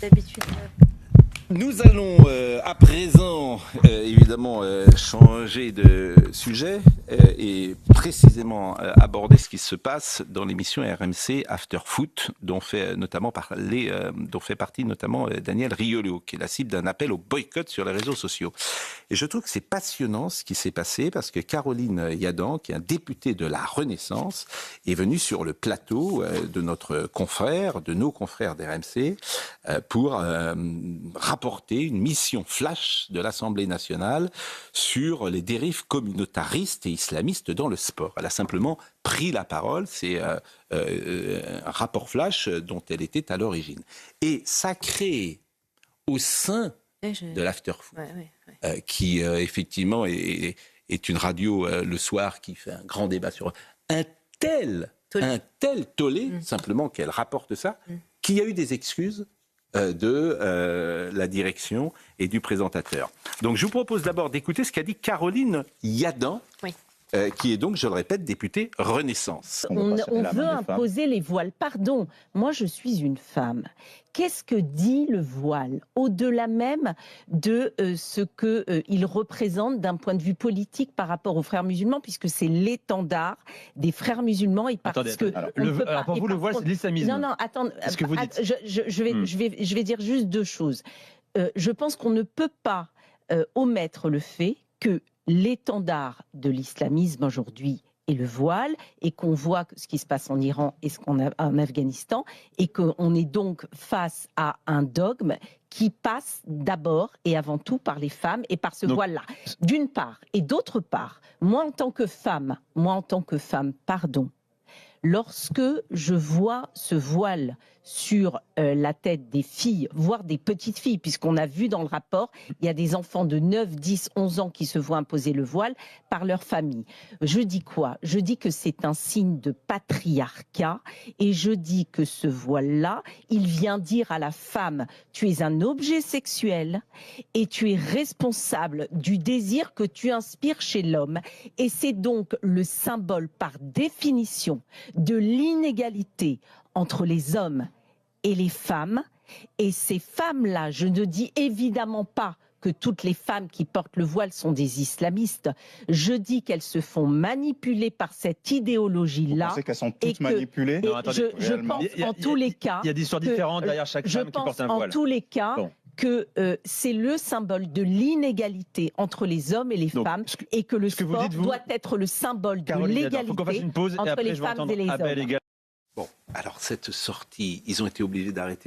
d'habitude. Nous allons à présent évidemment changer de sujet et précisément aborder ce qui se passe dans l'émission RMC After Foot dont fait partie notamment Daniel Riolo, qui est la cible d'un appel au boycott sur les réseaux sociaux. Et je trouve que c'est passionnant ce qui s'est passé parce que Caroline Yadan, qui est un député de la Renaissance, est venue sur le plateau de nos confrères d'RMC pour rapporter une mission flash de l'Assemblée nationale sur les dérives communautaristes et islamistes dans le sport. Elle a simplement pris la parole, c'est un rapport flash dont elle était à l'origine. Et ça crée au sein de l'Afterfoot, qui effectivement est une radio le soir qui fait un grand débat sur un tel tollé, simplement qu'elle rapporte ça, qu'il y a eu des excuses de la direction et du présentateur. Donc je vous propose d'abord d'écouter ce qu'a dit Caroline Yadan, qui est donc, je le répète, députée Renaissance. On veut imposer les voiles. Pardon, moi je suis une femme. Qu'est-ce que dit le voile, au-delà même de ce qu'il représente d'un point de vue politique par rapport aux frères musulmans, puisque c'est l'étendard des frères musulmans. Et parce que alors pour vous, le voile, c'est de l'islamisme. Non, attends. Ce que vous dites. Je vais dire juste deux choses. Je pense qu'on ne peut pas omettre le fait que l'étendard de l'islamisme aujourd'hui est le voile, et qu'on voit ce qui se passe en Iran et ce qu'on a en Afghanistan, et qu'on est donc face à un dogme qui passe d'abord et avant tout par les femmes et par ce voile-là, d'une part. Et d'autre part, moi en tant que femme, pardon, lorsque je vois ce voile sur la tête des filles, voire des petites filles, puisqu'on a vu dans le rapport, il y a des enfants de 9, 10, 11 ans qui se voient imposer le voile par leur famille. Je dis quoi? Je dis que c'est un signe de patriarcat, et je dis que ce voile-là, il vient dire à la femme, tu es un objet sexuel et tu es responsable du désir que tu inspires chez l'homme. Et c'est donc le symbole par définition de l'inégalité entre les hommes et les femmes. Et ces femmes-là, je ne dis évidemment pas que toutes les femmes qui portent le voile sont des islamistes. Je dis qu'elles se font manipuler par cette idéologie-là. Vous pensez qu'elles sont toutes manipulées? Non, attendez, je pense en tous les cas... Il y a des histoires différentes derrière chaque femme qui porte un voile. Je pense en tous les cas que c'est le symbole de l'inégalité entre les hommes et les femmes, et que le sport doit être le symbole de l'égalité entre les femmes et les hommes. Bon, alors cette sortie, ils ont été obligés d'arrêter